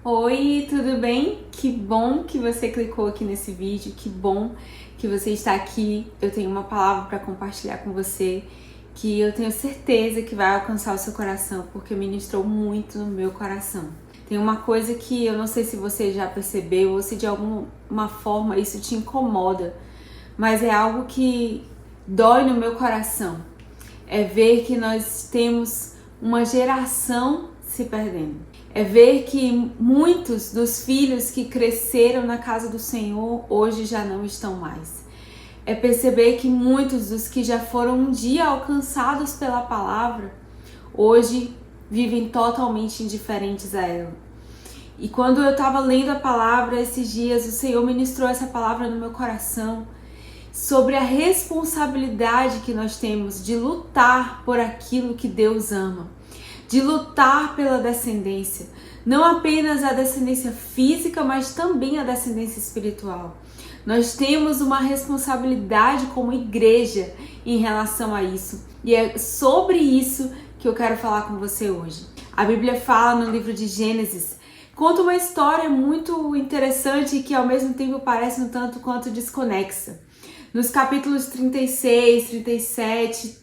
Oi, tudo bem? Que bom que você clicou aqui nesse vídeo, que bom que você está aqui. Eu tenho uma palavra para compartilhar com você que eu tenho certeza que vai alcançar o seu coração, porque ministrou muito no meu coração. Tem uma coisa que eu não sei se você já percebeu ou se de alguma forma isso te incomoda, mas é algo que dói no meu coração. É ver que nós temos uma geração se perdendo. É ver que muitos dos filhos que cresceram na casa do Senhor hoje já não estão mais. É perceber que muitos dos que já foram um dia alcançados pela palavra, hoje vivem totalmente indiferentes a ela. E quando eu estava lendo a palavra esses dias, o Senhor ministrou essa palavra no meu coração sobre a responsabilidade que nós temos de lutar por aquilo que Deus ama, de lutar pela descendência, não apenas a descendência física, mas também a descendência espiritual. Nós temos uma responsabilidade como igreja em relação a isso, e é sobre isso que eu quero falar com você hoje. A Bíblia fala no livro de Gênesis, conta uma história muito interessante e que ao mesmo tempo parece um tanto quanto desconexa. Nos capítulos 36, 37,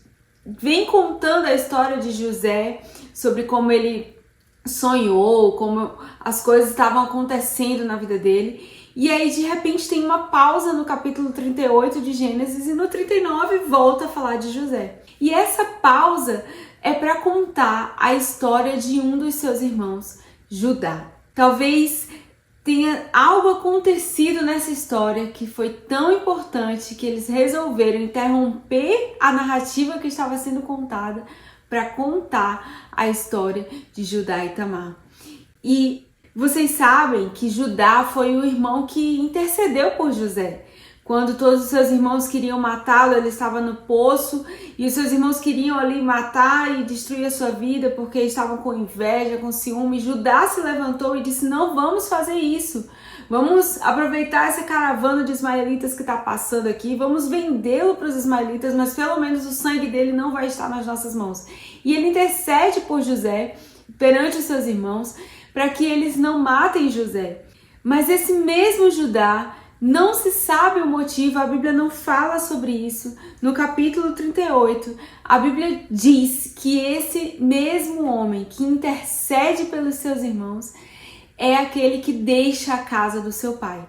vem contando a história de José, sobre como ele sonhou, como as coisas estavam acontecendo na vida dele. E aí, de repente, tem uma pausa no capítulo 38 de Gênesis e no 39 volta a falar de José. E essa pausa é para contar a história de um dos seus irmãos, Judá. Talvez tenha algo acontecido nessa história que foi tão importante que eles resolveram interromper a narrativa que estava sendo contada para contar a história de Judá e Tamar. E vocês sabem que Judá foi o irmão que intercedeu por José. Quando todos os seus irmãos queriam matá-lo, ele estava no poço e os seus irmãos queriam ali matar e destruir a sua vida porque estavam com inveja, com ciúme. Judá se levantou e disse: não vamos fazer isso. Vamos aproveitar essa caravana de ismaelitas que está passando aqui, vamos vendê-lo para os ismaelitas, mas pelo menos o sangue dele não vai estar nas nossas mãos. E ele intercede por José perante os seus irmãos para que eles não matem José. Mas esse mesmo Judá, não se sabe o motivo, a Bíblia não fala sobre isso. No capítulo 38, a Bíblia diz que esse mesmo homem que intercede pelos seus irmãos é aquele que deixa a casa do seu pai.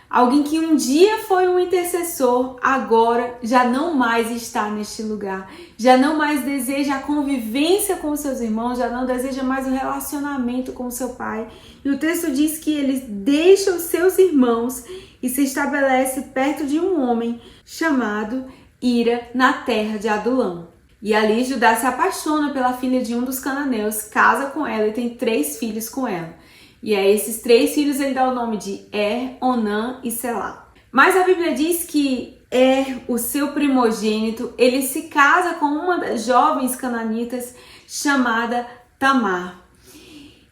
Alguém que um dia foi um intercessor, agora já não mais está neste lugar. Já não mais deseja a convivência com os seus irmãos, já não deseja mais o relacionamento com o seu pai. E o texto diz que ele deixa os seus irmãos e se estabelece perto de um homem chamado Ira, na terra de Adulão. E ali Judá se apaixona pela filha de um dos cananeus, casa com ela e tem 3 filhos com ela. E a esses 3 filhos ele dá o nome de Onã e Selá. Mas a Bíblia diz que o seu primogênito, ele se casa com uma das jovens cananitas chamada Tamar.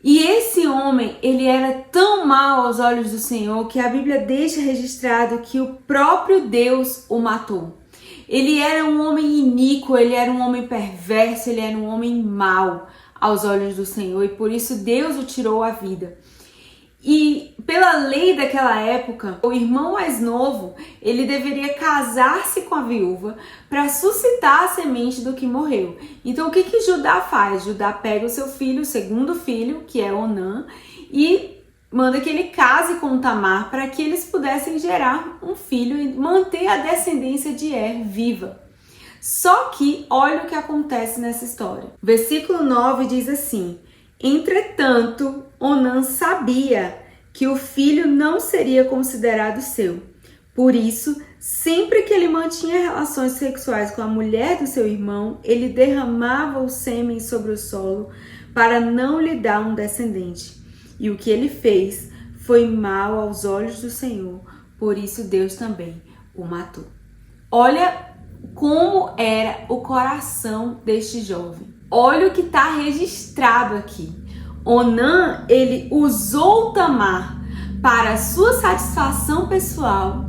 E esse homem, ele era tão mau aos olhos do Senhor que a Bíblia deixa registrado que o próprio Deus o matou. Ele era um homem iníquo, ele era um homem perverso, ele era um homem mau aos olhos do Senhor e por isso Deus o tirou a vida. E pela lei daquela época, o irmão mais novo, ele deveria casar-se com a viúva para suscitar a semente do que morreu. Então o que Judá faz? Judá pega o seu filho, o segundo filho, que é Onã, e manda que ele case com Tamar para que eles pudessem gerar um filho e manter a descendência de viva. Só que olha o que acontece nessa história. Versículo 9 diz assim: entretanto, Onã sabia que o filho não seria considerado seu. Por isso, sempre que ele mantinha relações sexuais com a mulher do seu irmão, ele derramava o sêmen sobre o solo para não lhe dar um descendente. E o que ele fez foi mal aos olhos do Senhor, por isso Deus também o matou. Olha como era o coração deste jovem. Olha o que está registrado aqui. Onã, ele usou Tamar para sua satisfação pessoal,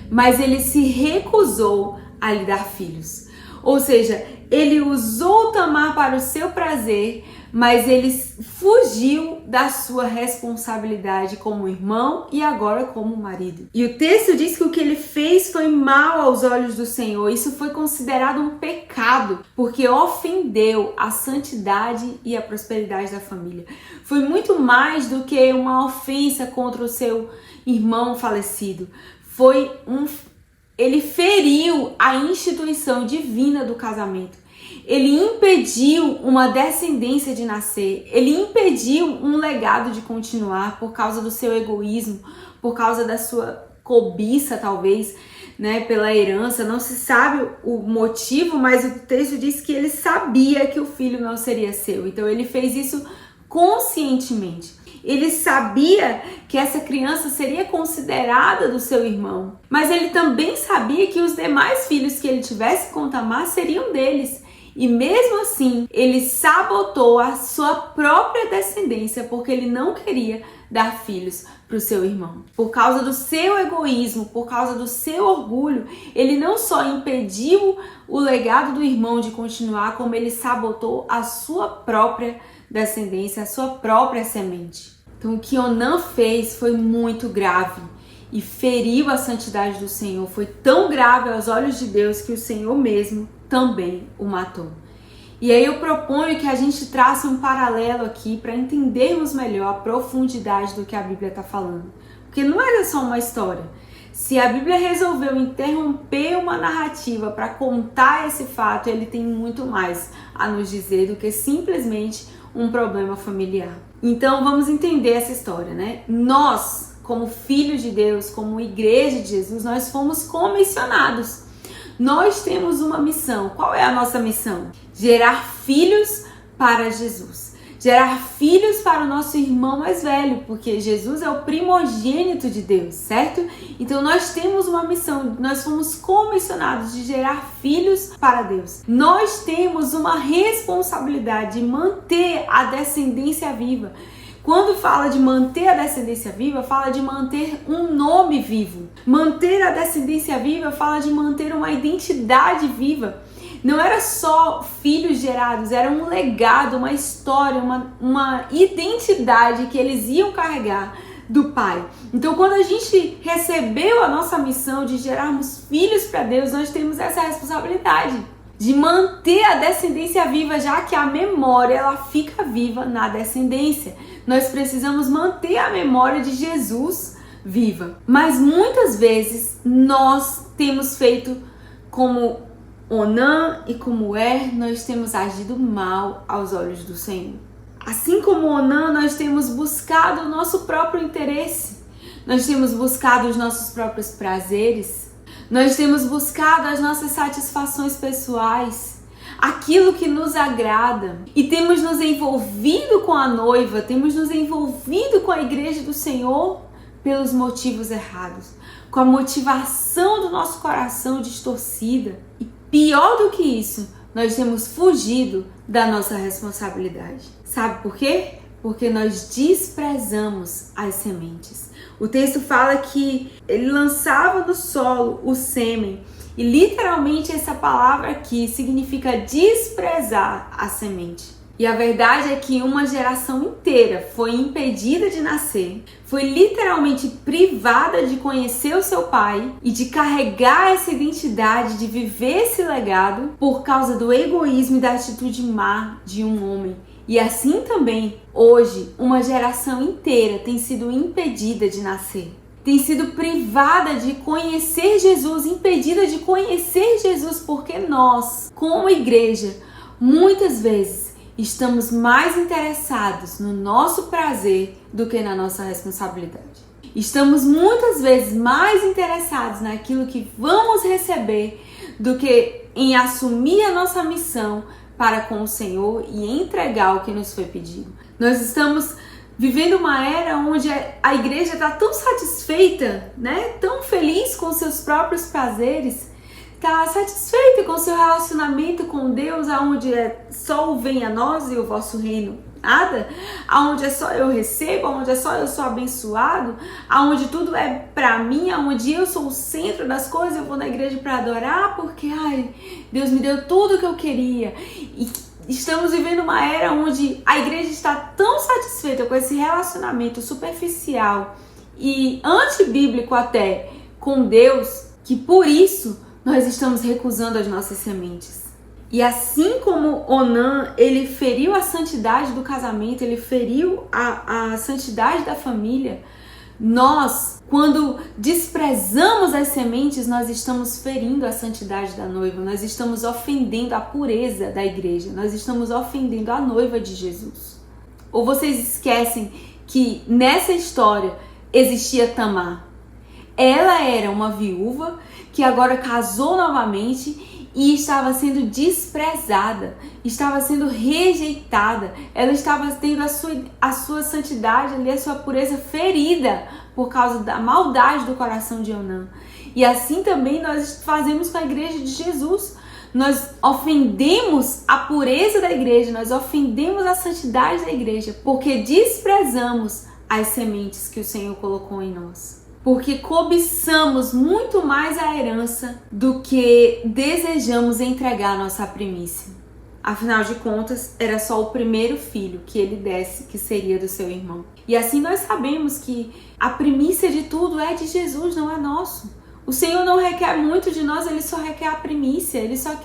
mas ele se recusou a lhe dar filhos. Ou seja, ele usou Tamar para o seu prazer, mas ele fugiu da sua responsabilidade como irmão e agora como marido. E o texto diz que o que ele fez foi mal aos olhos do Senhor. Isso foi considerado um pecado, porque ofendeu a santidade e a prosperidade da família. Foi muito mais do que uma ofensa contra o seu irmão falecido. Ele feriu a instituição divina do casamento. Ele impediu uma descendência de nascer. Ele impediu um legado de continuar por causa do seu egoísmo, por causa da sua cobiça, talvez, né, pela herança. Não se sabe o motivo, mas o texto diz que ele sabia que o filho não seria seu. Então ele fez isso conscientemente. Ele sabia que essa criança seria considerada do seu irmão, mas ele também sabia que os demais filhos que ele tivesse com Tamar seriam deles. E mesmo assim, ele sabotou a sua própria descendência porque ele não queria dar filhos para o seu irmão. Por causa do seu egoísmo, por causa do seu orgulho, ele não só impediu o legado do irmão de continuar, como ele sabotou a sua própria descendência, a sua própria semente. Então o que Onã fez foi muito grave e feriu a santidade do Senhor. Foi tão grave aos olhos de Deus que o Senhor mesmo também o matou. E aí eu proponho que a gente trace um paralelo aqui para entendermos melhor a profundidade do que a Bíblia está falando. Porque não era só uma história. Se a Bíblia resolveu interromper uma narrativa para contar esse fato, ele tem muito mais a nos dizer do que simplesmente um problema familiar. Então vamos entender essa história, né? Nós, como filhos de Deus, como igreja de Jesus, nós fomos comissionados. Nós temos uma missão. Qual é a nossa missão? Gerar filhos para Jesus. Gerar filhos para o nosso irmão mais velho, porque Jesus é o primogênito de Deus, certo? Então nós temos uma missão, nós fomos comissionados de gerar filhos para Deus. Nós temos uma responsabilidade de manter a descendência viva. Quando fala de manter a descendência viva, fala de manter um nome vivo. Manter a descendência viva fala de manter uma identidade viva. Não era só filhos gerados, era um legado, uma história, uma identidade que eles iam carregar do Pai. Então, quando a gente recebeu a nossa missão de gerarmos filhos para Deus, nós temos essa responsabilidade de manter a descendência viva, já que a memória ela fica viva na descendência. Nós precisamos manter a memória de Jesus viva. Mas muitas vezes nós temos feito como Onã e como nós temos agido mal aos olhos do Senhor. Assim como Onã, nós temos buscado o nosso próprio interesse. Nós temos buscado os nossos próprios prazeres. Nós temos buscado as nossas satisfações pessoais, aquilo que nos agrada, e temos nos envolvido com a noiva, temos nos envolvido com a igreja do Senhor pelos motivos errados, com a motivação do nosso coração distorcida. E pior do que isso, nós temos fugido da nossa responsabilidade. Sabe por quê? Porque nós desprezamos as sementes. O texto fala que ele lançava no solo o sêmen, e literalmente essa palavra aqui significa desprezar a semente. E a verdade é que uma geração inteira foi impedida de nascer, foi literalmente privada de conhecer o seu pai e de carregar essa identidade, de viver esse legado por causa do egoísmo e da atitude má de um homem. E assim também, hoje, uma geração inteira tem sido impedida de nascer. Tem sido privada de conhecer Jesus, impedida de conhecer Jesus, porque nós, como igreja, muitas vezes estamos mais interessados no nosso prazer do que na nossa responsabilidade. Estamos muitas vezes mais interessados naquilo que vamos receber do que em assumir a nossa missão para com o Senhor e entregar o que nos foi pedido. Nós estamos vivendo uma era onde a igreja está tão satisfeita, né? Tão feliz com seus próprios prazeres, está satisfeita com seu relacionamento com Deus, aonde é só o venha a nós e o vosso reino nada, aonde é só eu recebo, aonde é só eu sou abençoado, aonde tudo é para mim, aonde eu sou o centro das coisas, eu vou na igreja para adorar porque Deus me deu tudo que eu queria. estamos vivendo uma era onde a igreja está tão satisfeita com esse relacionamento superficial e antibíblico até com Deus, que por isso nós estamos recusando as nossas sementes. E assim como Onã, ele feriu a santidade do casamento, ele feriu a santidade da família, nós, quando desprezamos as sementes, nós estamos ferindo a santidade da noiva, nós estamos ofendendo a pureza da igreja, nós estamos ofendendo a noiva de Jesus. Ou vocês esquecem que nessa história existia Tamar? Ela era uma viúva que agora casou novamente e estava sendo desprezada, estava sendo rejeitada, ela estava tendo a sua santidade ali, a sua pureza ferida por causa da maldade do coração de Onã. E assim também nós fazemos com a igreja de Jesus. Nós ofendemos a pureza da igreja, nós ofendemos a santidade da igreja, porque desprezamos as sementes que o Senhor colocou em nós. Porque cobiçamos muito mais a herança do que desejamos entregar nossa primícia. Afinal de contas, era só o primeiro filho que ele desse, que seria do seu irmão. E assim nós sabemos que a primícia de tudo é de Jesus, não é nosso. O Senhor não requer muito de nós, Ele só requer a primícia, Ele só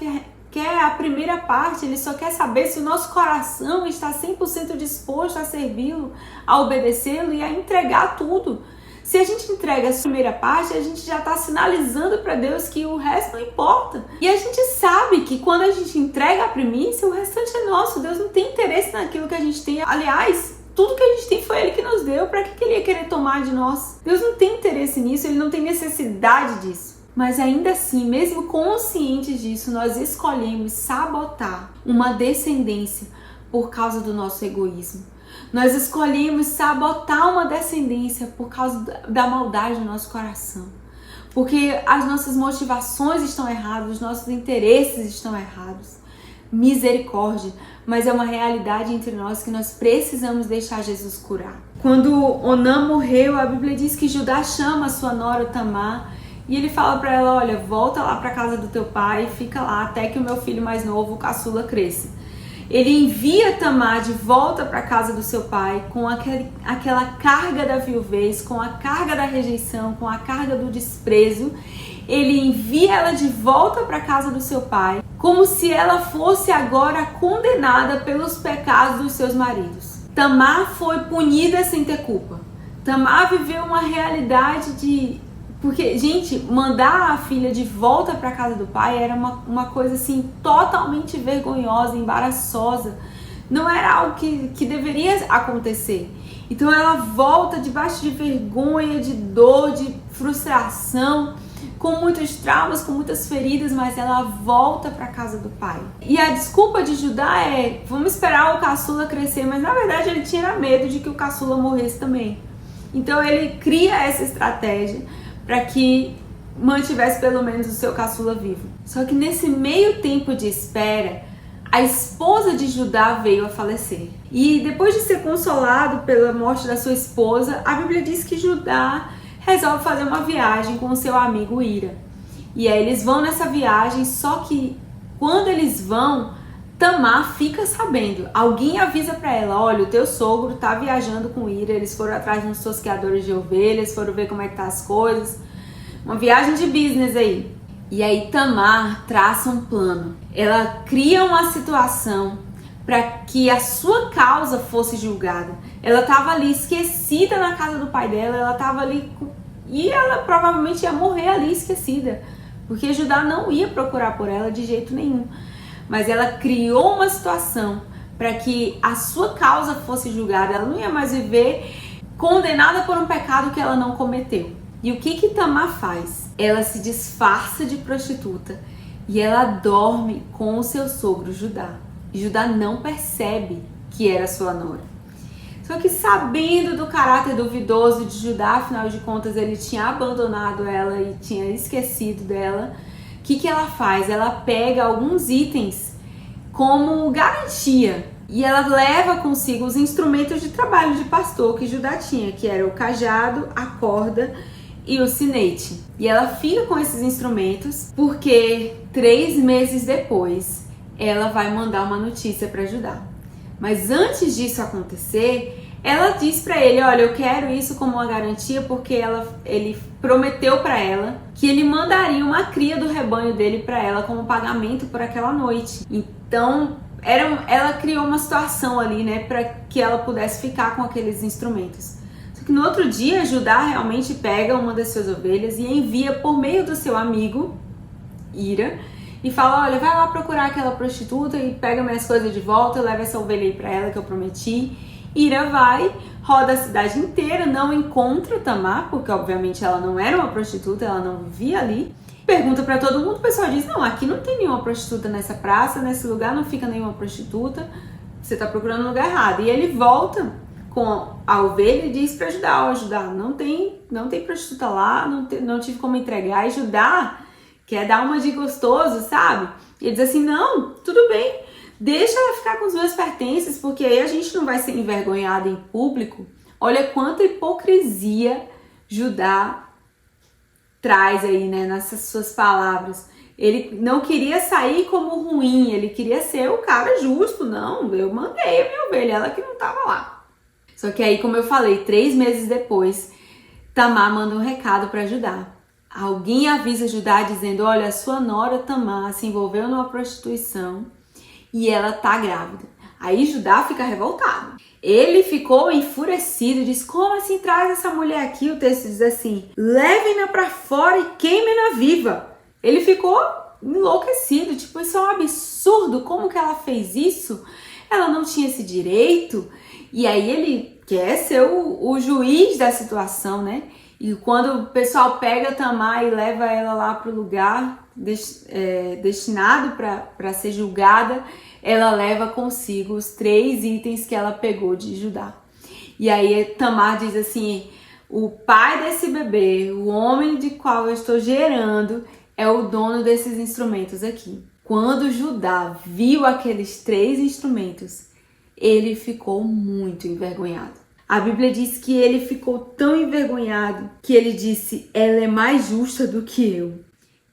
quer a primeira parte, Ele só quer saber se o nosso coração está 100% disposto a servi-lo, a obedecê-lo e a entregar tudo. Se a gente entrega a primeira parte, a gente já está sinalizando para Deus que o resto não importa. E a gente sabe que quando a gente entrega a primícia, o restante é nosso. Deus não tem interesse naquilo que a gente tem. Aliás, tudo que a gente tem foi Ele que nos deu. Para que Ele ia querer tomar de nós? Deus não tem interesse nisso, Ele não tem necessidade disso. Mas ainda assim, mesmo conscientes disso, nós escolhemos sabotar uma descendência por causa do nosso egoísmo. Nós escolhemos sabotar uma descendência por causa da maldade do nosso coração. Porque as nossas motivações estão erradas, os nossos interesses estão errados. Misericórdia, mas é uma realidade entre nós que nós precisamos deixar Jesus curar. Quando Onã morreu, a Bíblia diz que Judá chama a sua nora Tamar e ele fala para ela, olha, volta lá para casa do teu pai e fica lá até que o meu filho mais novo, o caçula, cresça. Ele envia Tamar de volta para a casa do seu pai com aquela carga da viuvez, com a carga da rejeição, com a carga do desprezo. Ele envia ela de volta para a casa do seu pai, como se ela fosse agora condenada pelos pecados dos seus maridos. Tamar foi punida sem ter culpa. Tamar viveu uma realidade de... Porque, gente, mandar a filha de volta para a casa do pai era uma coisa assim totalmente vergonhosa, embaraçosa. Não era algo que deveria acontecer. Então ela volta debaixo de vergonha, de dor, de frustração, com muitos traumas, com muitas feridas, mas ela volta para a casa do pai. E a desculpa de Judá é, vamos esperar o caçula crescer, mas na verdade ele tinha medo de que o caçula morresse também. Então ele cria essa estratégia para que mantivesse pelo menos o seu caçula vivo. Só que nesse meio tempo de espera, a esposa de Judá veio a falecer. E depois de ser consolado pela morte da sua esposa, a Bíblia diz que Judá resolve fazer uma viagem com o seu amigo Hira. E aí eles vão nessa viagem, só que quando eles vão, Tamar fica sabendo. Alguém avisa para ela, olha, o teu sogro tá viajando com Hira, eles foram atrás de uns tosqueadores de ovelhas, foram ver como é que tá as coisas. Uma viagem de business aí. E aí Tamar traça um plano. Ela cria uma situação para que a sua causa fosse julgada. Ela estava ali esquecida na casa do pai dela, ela estava ali e ela provavelmente ia morrer ali esquecida, porque Judá não ia procurar por ela de jeito nenhum. Mas ela criou uma situação para que a sua causa fosse julgada. Ela não ia mais viver condenada por um pecado que ela não cometeu. E o que Tamar faz? Ela se disfarça de prostituta e ela dorme com o seu sogro Judá. E Judá não percebe que era sua nora. Só que sabendo do caráter duvidoso de Judá, afinal de contas ele tinha abandonado ela e tinha esquecido dela, o que ela faz? Ela pega alguns itens como garantia e ela leva consigo os instrumentos de trabalho de pastor que Judá tinha, que era o cajado, a corda e o sinete. E ela fica com esses instrumentos porque 3 meses depois ela vai mandar uma notícia para Judá. Mas antes disso acontecer, ela diz para ele, olha, eu quero isso como uma garantia porque ele prometeu para ela que ele mandaria uma cria do rebanho dele para ela como pagamento por aquela noite. Então, ela criou uma situação ali, né, para que ela pudesse ficar com aqueles instrumentos. Só que no outro dia, Judá realmente pega uma das suas ovelhas e envia por meio do seu amigo, Ira, e fala, olha, vai lá procurar aquela prostituta e pega minhas coisas de volta, leva essa ovelha aí pra ela que eu prometi. Ira vai, roda a cidade inteira, não encontra Tamar, porque obviamente ela não era uma prostituta, ela não vivia ali. Pergunta pra todo mundo, o pessoal diz, não, aqui não tem nenhuma prostituta nessa praça, nesse lugar não fica nenhuma prostituta, você tá procurando no lugar errado. E ele volta com a ovelha e diz pra Judá, ó, Judá, não tem prostituta lá, não tive como entregar. E Judá quer dar uma de gostoso, sabe? E ele diz assim, não, tudo bem, deixa ela ficar com os meus pertences, porque aí a gente não vai ser envergonhado em público. Olha quanta hipocrisia Judá traz aí, né, nessas suas palavras. Ele não queria sair como ruim, ele queria ser o cara justo. Não, eu mandei a minha ovelha, ela que não tava lá. Só que aí, como eu falei, 3 meses depois, Tamar manda um recado para Judá. Alguém avisa Judá dizendo, olha, a sua nora Tamar se envolveu numa prostituição e ela tá grávida. Aí Judá fica revoltado. Ele ficou enfurecido, diz, como assim traz essa mulher aqui? O texto diz assim, levem-na pra fora e queimem-na viva. Ele ficou enlouquecido, tipo, isso é um absurdo, como que ela fez isso? Ela não tinha esse direito. E aí ele quer ser o juiz da situação, né? E quando o pessoal pega Tamar e leva ela lá para o lugar destinado para ser julgada, ela leva consigo os 3 itens que ela pegou de Judá. E aí Tamar diz assim, o pai desse bebê, o homem de qual eu estou gerando, é o dono desses instrumentos aqui. Quando Judá viu aqueles 3 instrumentos, ele ficou muito envergonhado. A Bíblia diz que ele ficou tão envergonhado que ele disse, ela é mais justa do que eu.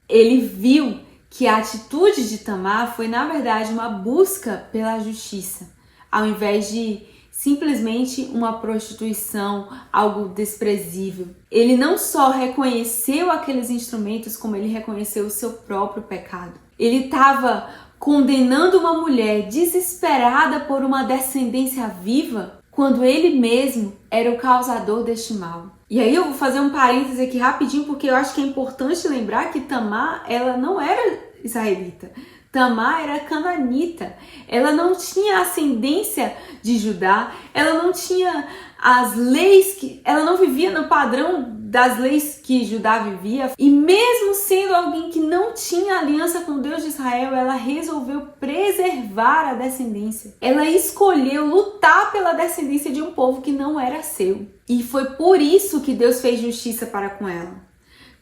Ele viu que a atitude de Tamar foi, na verdade, uma busca pela justiça, ao invés de simplesmente uma prostituição, algo desprezível. Ele não só reconheceu aqueles instrumentos, como ele reconheceu o seu próprio pecado. Ele estava condenando uma mulher desesperada por uma descendência viva, quando ele mesmo era o causador deste mal. E aí eu vou fazer um parêntese aqui rapidinho, porque eu acho que é importante lembrar que Tamar, ela não era israelita. Tamar era cananita. Ela não tinha ascendência de Judá, ela não tinha as leis, ela não vivia no padrão das leis que Judá vivia. E mesmo sendo alguém que não tinha aliança com Deus de Israel, ela resolveu preservar a descendência. Ela escolheu lutar pela descendência de um povo que não era seu. E foi por isso que Deus fez justiça para com ela.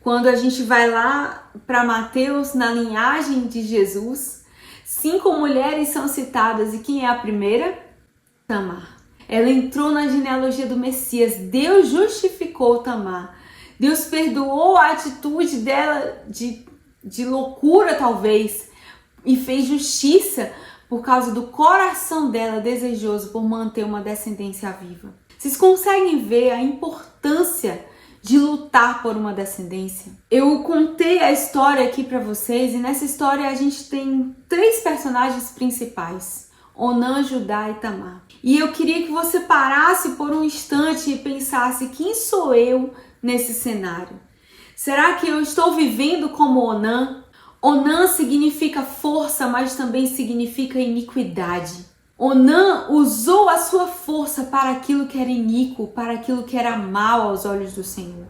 Quando a gente vai lá para Mateus, na linhagem de Jesus, 5 mulheres são citadas. E quem é a primeira? Tamar. Ela entrou na genealogia do Messias. Deus justificou Tamar. Deus perdoou a atitude dela de loucura, talvez, e fez justiça por causa do coração dela desejoso por manter uma descendência viva. Vocês conseguem ver a importância de lutar por uma descendência? Eu contei a história aqui para vocês e nessa história a gente tem 3 personagens principais, Onã, Judá e Tamar. E eu queria que você parasse por um instante e pensasse, quem sou eu nesse cenário? Será que eu estou vivendo como Onã? Onã significa força, mas também significa iniquidade. Onã usou a sua força para aquilo que era iníquo, para aquilo que era mal aos olhos do Senhor.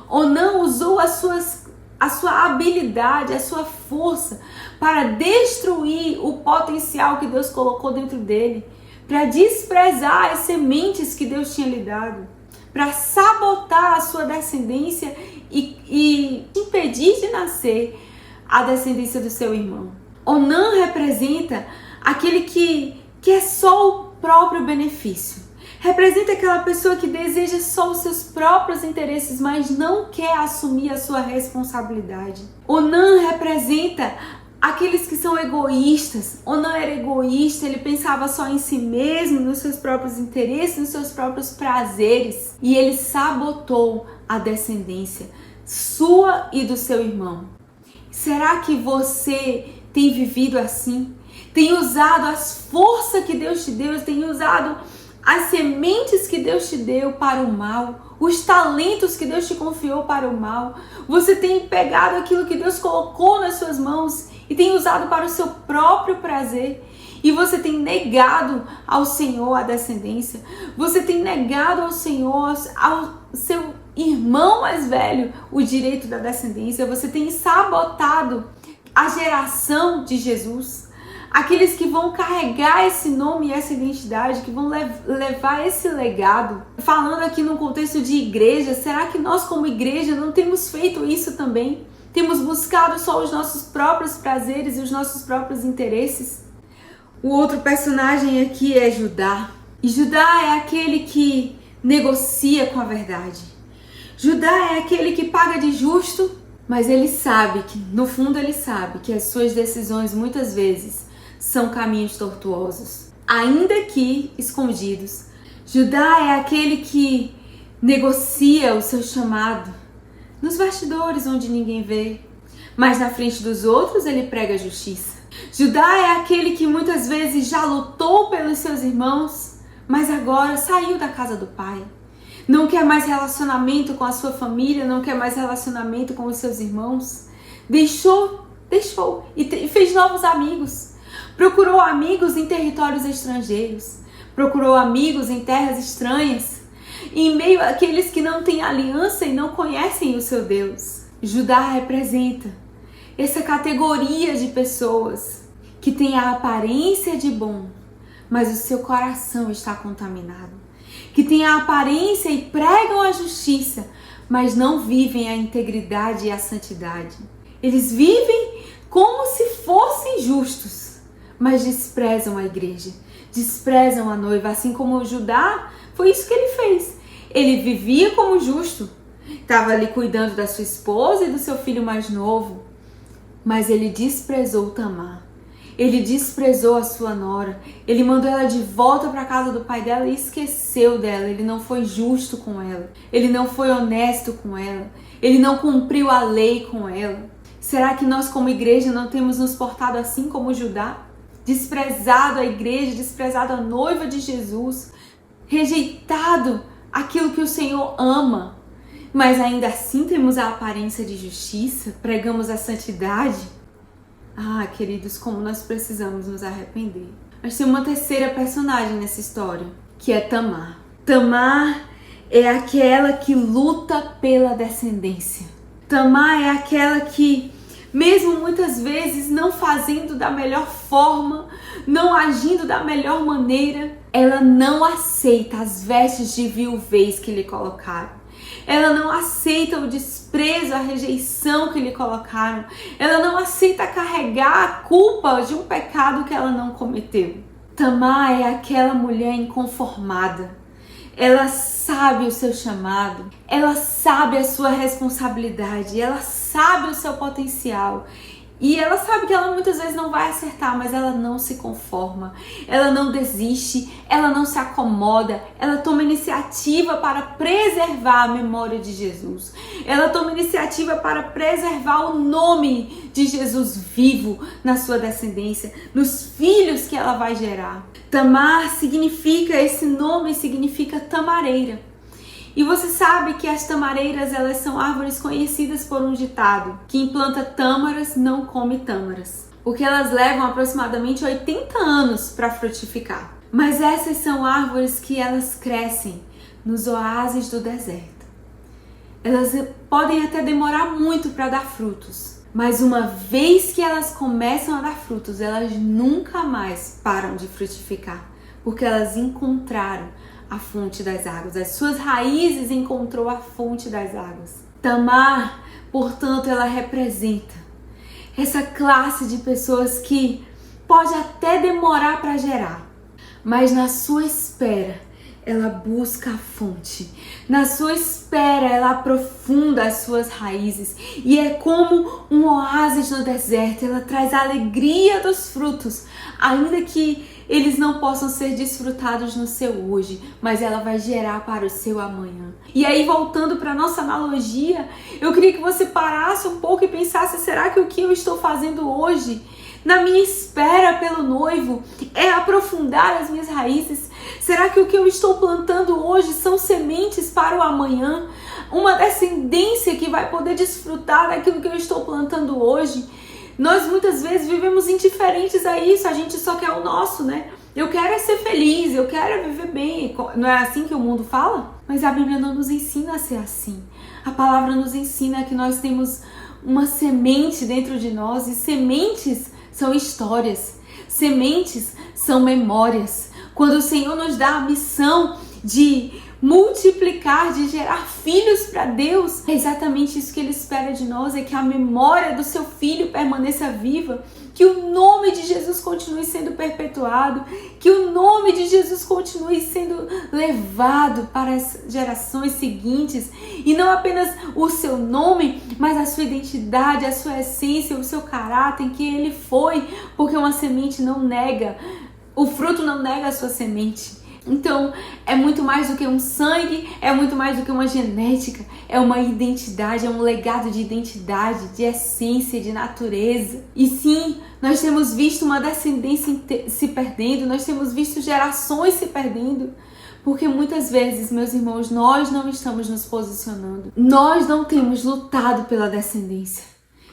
Onã usou a sua habilidade, a sua força para destruir o potencial que Deus colocou dentro dele, para desprezar as sementes que Deus tinha lhe dado, para sabotar a sua descendência e impedir de nascer a descendência do seu irmão. Onã representa aquele que é só o próprio benefício. Representa aquela pessoa que deseja só os seus próprios interesses, mas não quer assumir a sua responsabilidade. Onã representa Aqueles que são egoístas, ou não era egoísta, ele pensava só em si mesmo, nos seus próprios interesses, nos seus próprios prazeres. E ele sabotou a descendência sua e do seu irmão. Será que você tem vivido assim? Tem usado as forças que Deus te deu, tem usado as sementes que Deus te deu para o mal, os talentos que Deus te confiou para o mal? Você tem pegado aquilo que Deus colocou nas suas mãos e tem usado para o seu próprio prazer? E você tem negado ao Senhor a descendência? Você tem negado ao Senhor, ao seu irmão mais velho, o direito da descendência? Você tem sabotado a geração de Jesus? Aqueles que vão carregar esse nome e essa identidade, que vão levar esse legado. Falando aqui no contexto de igreja, será que nós como igreja não temos feito isso também? Temos buscado só os nossos próprios prazeres e os nossos próprios interesses? O outro personagem aqui é Judá. E Judá é aquele que negocia com a verdade. Judá é aquele que paga de justo, mas ele sabe que, no fundo ele sabe que as suas decisões muitas vezes são caminhos tortuosos, ainda que escondidos. Judá é aquele que negocia o seu chamado nos bastidores onde ninguém vê, mas na frente dos outros ele prega a justiça. Judá é aquele que muitas vezes já lutou pelos seus irmãos, mas agora saiu da casa do pai. Não quer mais relacionamento com a sua família, não quer mais relacionamento com os seus irmãos. Deixou e fez novos amigos. Procurou amigos em territórios estrangeiros. Procurou amigos em terras estranhas. Em meio àqueles que não têm aliança e não conhecem o seu Deus. Judá representa essa categoria de pessoas que tem a aparência de bom, mas o seu coração está contaminado. Que tem a aparência e pregam a justiça, mas não vivem a integridade e a santidade. Eles vivem como se fossem justos, mas desprezam a igreja, desprezam a noiva, assim como Judá, foi isso que ele fez. Ele vivia como justo, estava ali cuidando da sua esposa e do seu filho mais novo, mas ele desprezou Tamar. Ele desprezou a sua nora, ele mandou ela de volta para a casa do pai dela e esqueceu dela. Ele não foi justo com ela, ele não foi honesto com ela, ele não cumpriu a lei com ela. Será que nós como igreja não temos nos portado assim como Judá? Desprezado a igreja, desprezado a noiva de Jesus, rejeitado aquilo que o Senhor ama, mas ainda assim temos a aparência de justiça, pregamos a santidade. Ah, queridos, como nós precisamos nos arrepender. Mas tem uma terceira personagem nessa história, que é Tamar. Tamar é aquela que luta pela descendência. Tamar é aquela que, mesmo muitas vezes não fazendo da melhor forma, não agindo da melhor maneira, ela não aceita as vestes de viuvez que lhe colocaram. Ela não aceita o desprezo, a rejeição que lhe colocaram. Ela não aceita carregar a culpa de um pecado que ela não cometeu. Tamar é aquela mulher inconformada. Ela sabe o seu chamado, ela sabe a sua responsabilidade, ela sabe o seu potencial. E ela sabe que ela muitas vezes não vai acertar, mas ela não se conforma, ela não desiste, ela não se acomoda, ela toma iniciativa para preservar a memória de Jesus. Ela toma iniciativa para preservar o nome de Jesus vivo na sua descendência, nos filhos que ela vai gerar. Tamar significa, esse nome significa tamareira. E você sabe que as tamareiras, elas são árvores conhecidas por um ditado: quem planta tâmaras não come tâmaras, porque elas levam aproximadamente 80 anos para frutificar. Mas essas são árvores que elas crescem nos oásis do deserto. Elas podem até demorar muito para dar frutos, mas uma vez que elas começam a dar frutos, elas nunca mais param de frutificar, porque elas encontraram a fonte das águas. As suas raízes encontrou a fonte das águas. Tamar, portanto, ela representa essa classe de pessoas que pode até demorar para gerar, mas na sua espera ela busca a fonte. Na sua espera, ela aprofunda as suas raízes. E é como um oásis no deserto. Ela traz a alegria dos frutos, ainda que eles não possam ser desfrutados no seu hoje, mas ela vai gerar para o seu amanhã. E aí, voltando para a nossa analogia, eu queria que você parasse um pouco e pensasse, será que o que eu estou fazendo hoje, na minha espera pelo noivo, é aprofundar as minhas raízes? Será que o que eu estou plantando hoje são sementes para o amanhã? Uma descendência que vai poder desfrutar daquilo que eu estou plantando hoje? Nós muitas vezes vivemos indiferentes a isso, a gente só quer o nosso, né? Eu quero é ser feliz, eu quero é viver bem. Não é assim que o mundo fala? Mas a Bíblia não nos ensina a ser assim. A palavra nos ensina que nós temos uma semente dentro de nós, e sementes são histórias, sementes são memórias. Quando o Senhor nos dá a missão de multiplicar, de gerar filhos para Deus, é exatamente isso que Ele espera de nós, é que a memória do seu filho permaneça viva, que o nome de Jesus continue sendo perpetuado, que o nome de Jesus continue sendo levado para as gerações seguintes, e não apenas o seu nome, mas a sua identidade, a sua essência, o seu caráter, que Ele foi, porque uma semente não nega, o fruto não nega a sua semente. Então, é muito mais do que um sangue, é muito mais do que uma genética, é uma identidade, é um legado de identidade, de essência, de natureza. E sim, nós temos visto uma descendência se perdendo, nós temos visto gerações se perdendo, porque muitas vezes, meus irmãos, nós não estamos nos posicionando, nós não temos lutado pela descendência.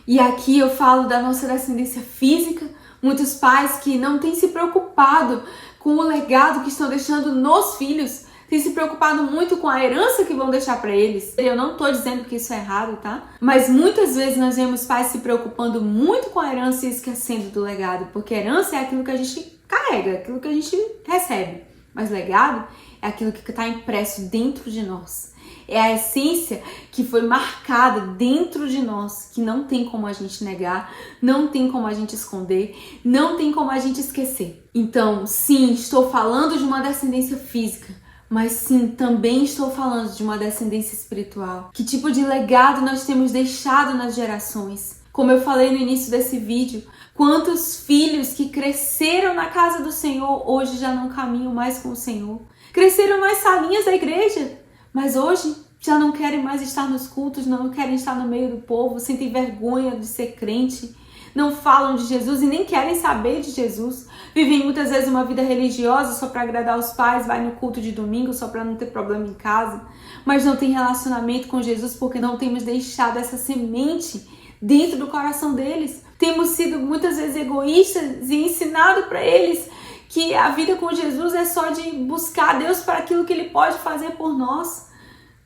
E aqui eu falo da nossa descendência física, muitos pais que não têm se preocupado com o legado que estão deixando nos filhos, têm se preocupado muito com a herança que vão deixar para eles. Eu não estou dizendo que isso é errado, tá? Mas muitas vezes nós vemos pais se preocupando muito com a herança e esquecendo do legado, porque herança é aquilo que a gente carrega, aquilo que a gente recebe. Mas legado é aquilo que está impresso dentro de nós. É a essência que foi marcada dentro de nós, que não tem como a gente negar, não tem como a gente esconder, não tem como a gente esquecer. Então, sim, estou falando de uma descendência física, mas sim, também estou falando de uma descendência espiritual. Que tipo de legado nós temos deixado nas gerações? Como eu falei no início desse vídeo, quantos filhos que cresceram na casa do Senhor hoje já não caminham mais com o Senhor? Cresceram nas salinhas da igreja, mas hoje já não querem mais estar nos cultos, não querem estar no meio do povo, sentem vergonha de ser crente, não falam de Jesus e nem querem saber de Jesus. Vivem muitas vezes uma vida religiosa só para agradar os pais, vai no culto de domingo só para não ter problema em casa, mas não tem relacionamento com Jesus porque não temos deixado essa semente dentro do coração deles. Temos sido muitas vezes egoístas e ensinado para eles que a vida com Jesus é só de buscar Deus para aquilo que Ele pode fazer por nós.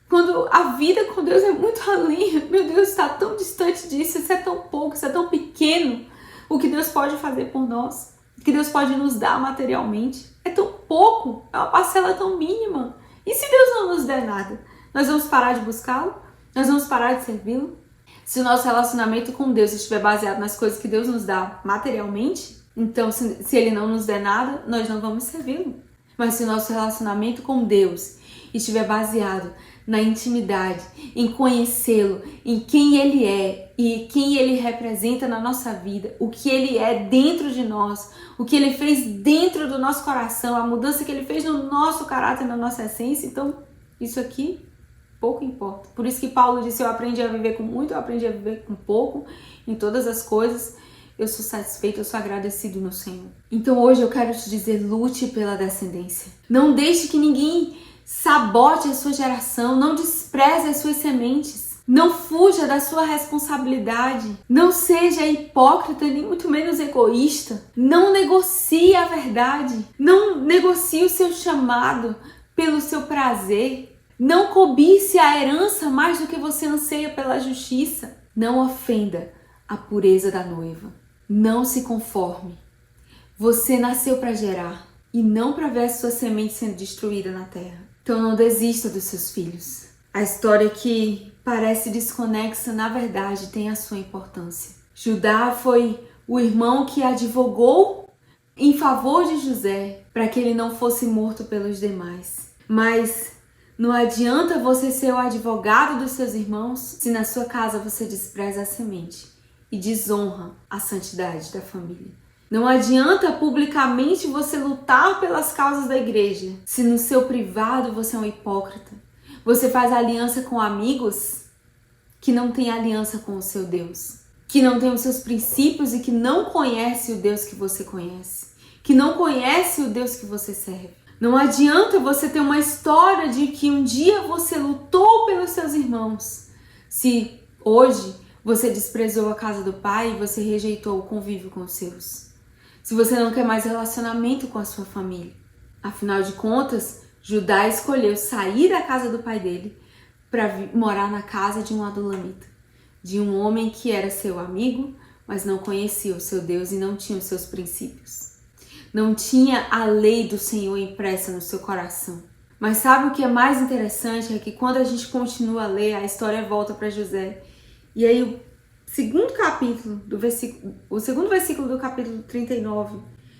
Quando a vida com Deus é muito além, meu Deus, está tão distante disso, isso é tão pouco, isso é tão pequeno, o que Deus pode fazer por nós, o que Deus pode nos dar materialmente, é tão pouco, é uma parcela tão mínima. E se Deus não nos der nada, nós vamos parar de buscá-lo? Nós vamos parar de servi-lo? Se o nosso relacionamento com Deus estiver baseado nas coisas que Deus nos dá materialmente, então se Ele não nos der nada, nós não vamos servi-lo. Mas se o nosso relacionamento com Deus estiver baseado na intimidade, em conhecê-lo, em quem Ele é e quem Ele representa na nossa vida, o que Ele é dentro de nós, o que Ele fez dentro do nosso coração, a mudança que Ele fez no nosso caráter, na nossa essência, então isso aqui pouco importa. Por isso que Paulo disse, eu aprendi a viver com muito, eu aprendi a viver com pouco, em todas as coisas, eu sou satisfeito, eu sou agradecido no Senhor. Então hoje eu quero te dizer, lute pela descendência. Não deixe que ninguém sabote a sua geração, não despreze as suas sementes, não fuja da sua responsabilidade, não seja hipócrita, nem muito menos egoísta, não negocie a verdade, não negocie o seu chamado pelo seu prazer, não cobice a herança mais do que você anseia pela justiça, não ofenda a pureza da noiva, não se conforme, você nasceu para gerar e não para ver a sua semente sendo destruída na terra. Então não desista dos seus filhos. A história que parece desconexa, na verdade, tem a sua importância. Judá foi o irmão que advogou em favor de José para que ele não fosse morto pelos demais. Mas não adianta você ser o advogado dos seus irmãos se na sua casa você despreza a semente e desonra a santidade da família. Não adianta publicamente você lutar pelas causas da igreja se no seu privado você é um hipócrita. Você faz aliança com amigos que não têm aliança com o seu Deus, que não tem os seus princípios e que não conhece o Deus que você conhece, que não conhece o Deus que você serve. Não adianta você ter uma história de que um dia você lutou pelos seus irmãos, se hoje você desprezou a casa do pai e você rejeitou o convívio com os seus. Se você não quer mais relacionamento com a sua família. Afinal de contas, Judá escolheu sair da casa do pai dele para morar na casa de um adulamita, de um homem que era seu amigo, mas não conhecia o seu Deus e não tinha os seus princípios. Não tinha a lei do Senhor impressa no seu coração. Mas sabe o que é mais interessante? É que quando a gente continua a ler, a história volta para José. E aí o segundo versículo do capítulo 39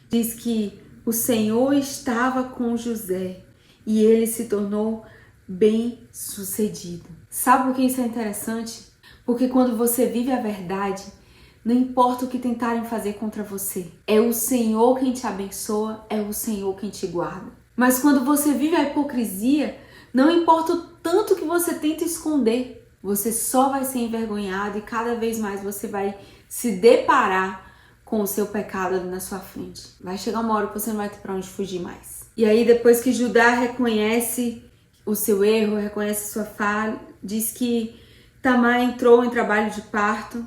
diz que o Senhor estava com José e ele se tornou bem-sucedido. Sabe por que isso é interessante? Porque quando você vive a verdade, não importa o que tentarem fazer contra você, é o Senhor quem te abençoa, é o Senhor quem te guarda. Mas quando você vive a hipocrisia, não importa o tanto que você tenta esconder, você só vai ser envergonhado e cada vez mais você vai se deparar com o seu pecado ali na sua frente. Vai chegar uma hora que você não vai ter para onde fugir mais. E aí depois que Judá reconhece o seu erro, reconhece sua falha, diz que Tamar entrou em trabalho de parto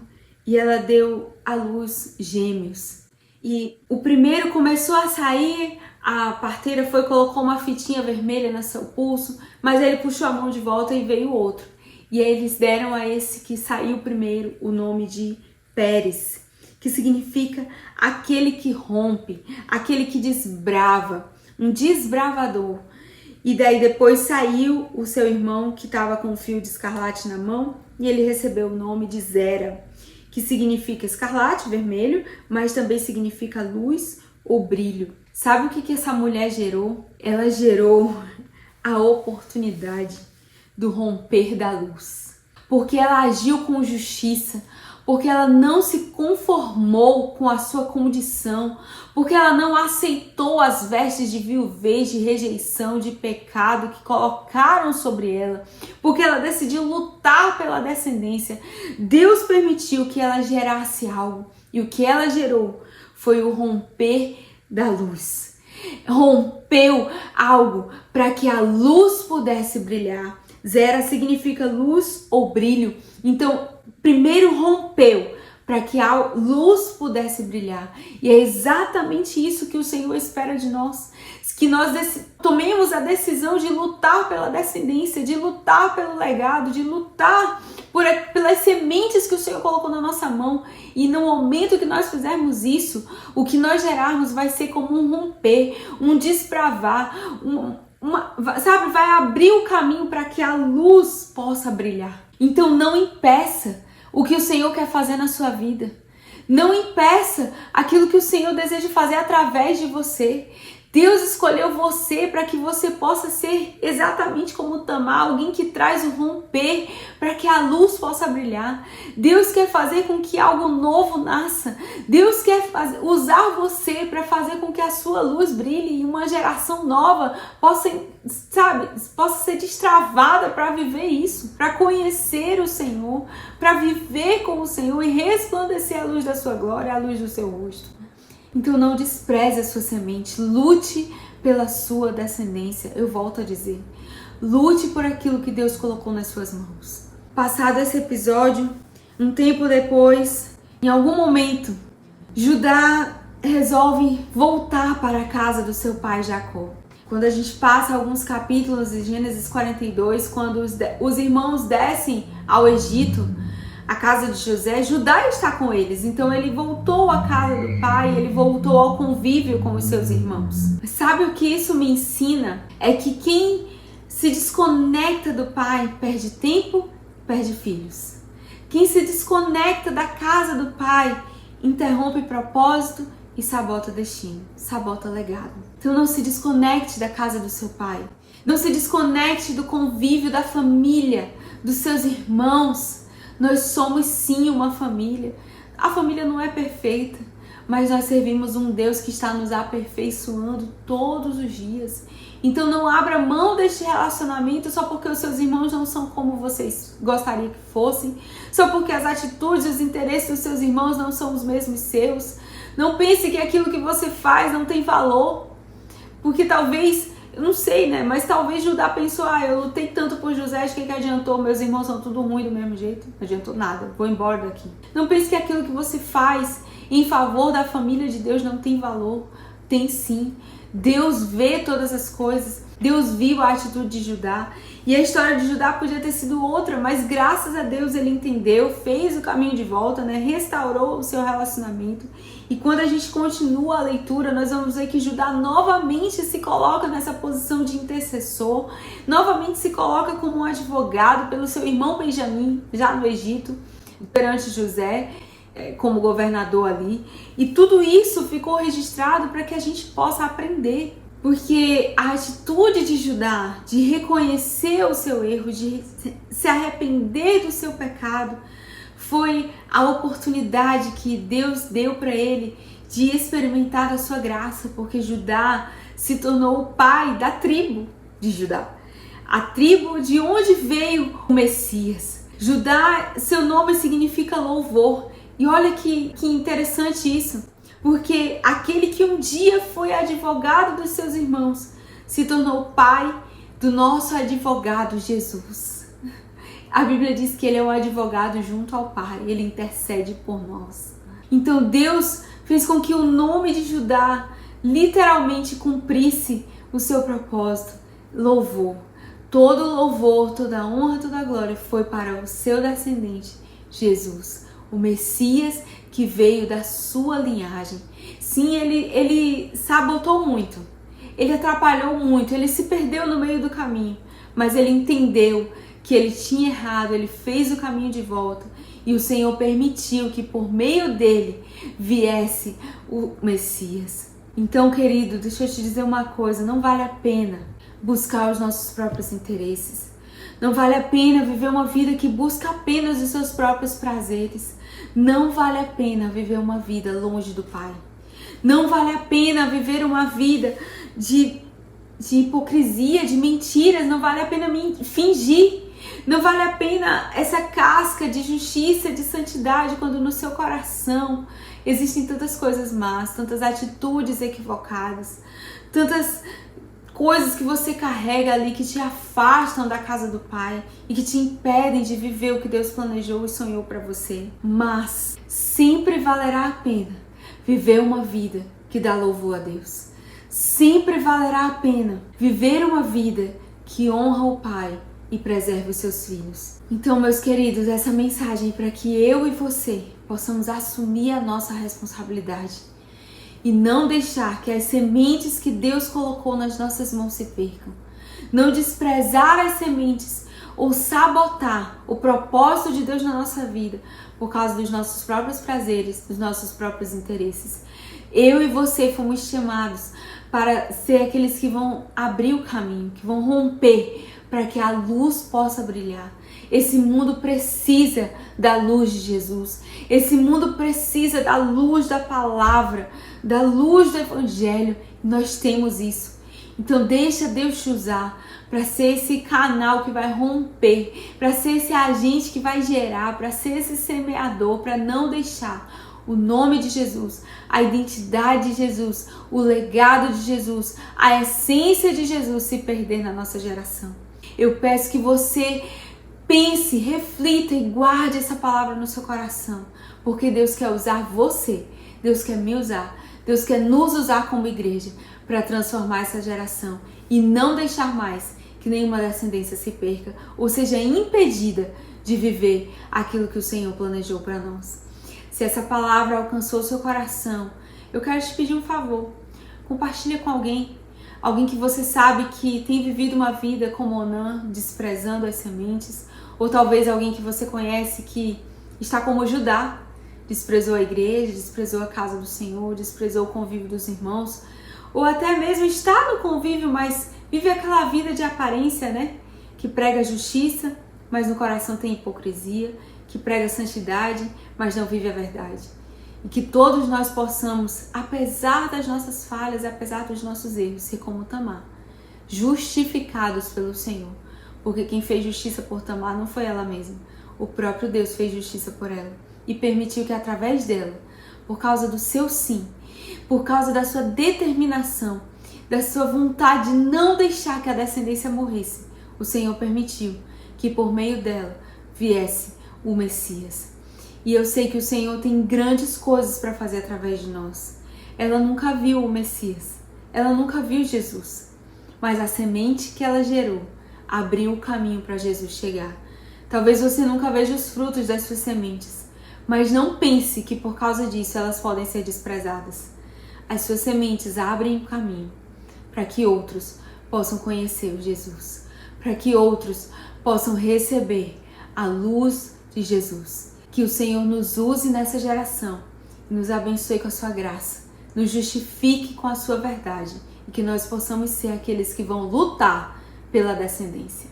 e ela deu à luz gêmeos. E o primeiro começou a sair, a parteira foi e colocou uma fitinha vermelha no seu pulso, mas ele puxou a mão de volta e veio o outro. E aí eles deram a esse que saiu primeiro o nome de Pérez, que significa aquele que rompe, aquele que desbrava, um desbravador. E daí depois saiu o seu irmão que estava com um fio de escarlate na mão e ele recebeu o nome de Zera, que significa escarlate, vermelho, mas também significa luz ou brilho. Sabe o que essa mulher gerou? Ela gerou a oportunidade do romper da luz. Porque ela agiu com justiça, porque ela não se conformou com a sua condição, porque ela não aceitou as vestes de viuvez, de rejeição, de pecado que colocaram sobre ela, porque ela decidiu lutar pela descendência. Deus permitiu que ela gerasse algo, e o que ela gerou foi o romper da luz. Rompeu algo para que a luz pudesse brilhar. Zera significa luz ou brilho. Então, primeiro rompeu para que a luz pudesse brilhar. E é exatamente isso que o Senhor espera de nós. Que nós tomemos a decisão de lutar pela descendência, de lutar pelo legado, de lutar pelas sementes que o Senhor colocou na nossa mão. E no momento que nós fizermos isso, o que nós gerarmos vai ser como um romper, um desbravar, vai abrir o caminho para que a luz possa brilhar. Então não impeça o que o Senhor quer fazer na sua vida. Não impeça aquilo que o Senhor deseja fazer através de você. Deus escolheu você para que você possa ser exatamente como Tamar, alguém que traz o romper para que a luz possa brilhar. Deus quer fazer com que algo novo nasça. Deus quer usar você para fazer com que a sua luz brilhe e uma geração nova possa ser destravada para viver isso, para conhecer o Senhor, para viver com o Senhor e resplandecer a luz da sua glória, a luz do seu rosto. Então não despreze a sua semente, lute pela sua descendência. Eu volto a dizer, lute por aquilo que Deus colocou nas suas mãos. Passado esse episódio, um tempo depois, em algum momento, Judá resolve voltar para a casa do seu pai Jacó. Quando a gente passa alguns capítulos de Gênesis 42, quando os irmãos descem ao Egito, a casa de José, Judá está com eles. Então ele voltou à casa do pai, ele voltou ao convívio com os seus irmãos. Sabe o que isso me ensina? É que quem se desconecta do pai perde tempo, perde filhos. Quem se desconecta da casa do pai interrompe propósito e sabota destino, sabota legado. Então não se desconecte da casa do seu pai. Não se desconecte do convívio da família, dos seus irmãos. Nós somos sim uma família. A família não é perfeita, mas nós servimos um Deus que está nos aperfeiçoando todos os dias. Então não abra mão deste relacionamento só porque os seus irmãos não são como vocês gostariam que fossem, só porque as atitudes e os interesses dos seus irmãos não são os mesmos seus. Não pense que aquilo que você faz não tem valor, porque talvez, eu não sei, né? Mas talvez Judá pensou, eu lutei tanto por José, de que adiantou? Meus irmãos são tudo ruim do mesmo jeito. Não adiantou nada, vou embora daqui. Não pense que aquilo que você faz em favor da família de Deus não tem valor. Tem sim. Deus vê todas as coisas. Deus viu a atitude de Judá. E a história de Judá podia ter sido outra, mas graças a Deus ele entendeu, fez o caminho de volta, né? Restaurou o seu relacionamento. E quando a gente continua a leitura, nós vamos ver que Judá novamente se coloca nessa posição de intercessor, novamente se coloca como um advogado pelo seu irmão Benjamim, já no Egito, perante José, como governador ali. E tudo isso ficou registrado para que a gente possa aprender. Porque a atitude de Judá, de reconhecer o seu erro, de se arrepender do seu pecado, foi a oportunidade que Deus deu para ele de experimentar a sua graça, porque Judá se tornou o pai da tribo de Judá, a tribo de onde veio o Messias. Judá, seu nome significa louvor, e olha que interessante isso, porque aquele que um dia foi advogado dos seus irmãos se tornou pai do nosso advogado Jesus. A Bíblia diz que ele é o advogado junto ao Pai, ele intercede por nós. Então Deus fez com que o nome de Judá literalmente cumprisse o seu propósito. Louvor. Todo louvor, toda honra, toda glória foi para o seu descendente, Jesus, o Messias que veio da sua linhagem. Sim, ele sabotou muito, ele atrapalhou muito, ele se perdeu no meio do caminho, mas ele entendeu que ele tinha errado, ele fez o caminho de volta e o Senhor permitiu que por meio dele viesse o Messias. Então, querido, deixa eu te dizer uma coisa, não vale a pena buscar os nossos próprios interesses. Não vale a pena viver uma vida que busca apenas os seus próprios prazeres. Não vale a pena viver uma vida longe do Pai. Não vale a pena viver uma vida de hipocrisia, de mentiras. Não vale a pena fingir. Não vale a pena essa casca de justiça, de santidade, quando no seu coração existem tantas coisas más, tantas atitudes equivocadas, tantas coisas que você carrega ali que te afastam da casa do Pai e que te impedem de viver o que Deus planejou e sonhou para você. Mas sempre valerá a pena viver uma vida que dá louvor a Deus. Sempre valerá a pena viver uma vida que honra o Pai e preserva os seus filhos. Então, meus queridos, essa mensagem é para que eu e você possamos assumir a nossa responsabilidade e não deixar que as sementes que Deus colocou nas nossas mãos se percam. Não desprezar as sementes ou sabotar o propósito de Deus na nossa vida por causa dos nossos próprios prazeres, dos nossos próprios interesses. Eu e você fomos chamados para ser aqueles que vão abrir o caminho, que vão romper para que a luz possa brilhar. Esse mundo precisa da luz de Jesus. Esse mundo precisa da luz da palavra, da luz do Evangelho. Nós temos isso. Então deixa Deus te usar para ser esse canal que vai romper, para ser esse agente que vai gerar, para ser esse semeador, para não deixar o nome de Jesus, a identidade de Jesus, o legado de Jesus, a essência de Jesus se perder na nossa geração. Eu peço que você pense, reflita e guarde essa palavra no seu coração, porque Deus quer usar você, Deus quer me usar, Deus quer nos usar como igreja para transformar essa geração e não deixar mais que nenhuma descendência se perca ou seja impedida de viver aquilo que o Senhor planejou para nós. Se essa palavra alcançou o seu coração, eu quero te pedir um favor. Compartilha com alguém que você sabe que tem vivido uma vida como Onã, desprezando as sementes, ou talvez alguém que você conhece que está como Judá, desprezou a igreja, desprezou a casa do Senhor, desprezou o convívio dos irmãos, ou até mesmo está no convívio, mas Vive aquela vida de aparência, né? Que prega justiça, mas no coração tem hipocrisia, que prega santidade, mas não vive a verdade. E que todos nós possamos, apesar das nossas falhas, apesar dos nossos erros, ser como Tamar, justificados pelo Senhor. Porque quem fez justiça por Tamar não foi ela mesma. O próprio Deus fez justiça por ela e permitiu que através dela, por causa do seu sim, por causa da sua determinação, da sua vontade de não deixar que a descendência morresse, o Senhor permitiu que por meio dela viesse o Messias. E eu sei que o Senhor tem grandes coisas para fazer através de nós. Ela nunca viu o Messias, ela nunca viu Jesus, mas a semente que ela gerou abriu o caminho para Jesus chegar. Talvez você nunca veja os frutos das suas sementes, mas não pense que por causa disso elas podem ser desprezadas. As suas sementes abrem o caminho para que outros possam conhecer o Jesus, para que outros possam receber a luz de Jesus. Que o Senhor nos use nessa geração, nos abençoe com a sua graça, nos justifique com a sua verdade e que nós possamos ser aqueles que vão lutar pela descendência.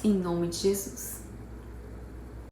Em nome de Jesus.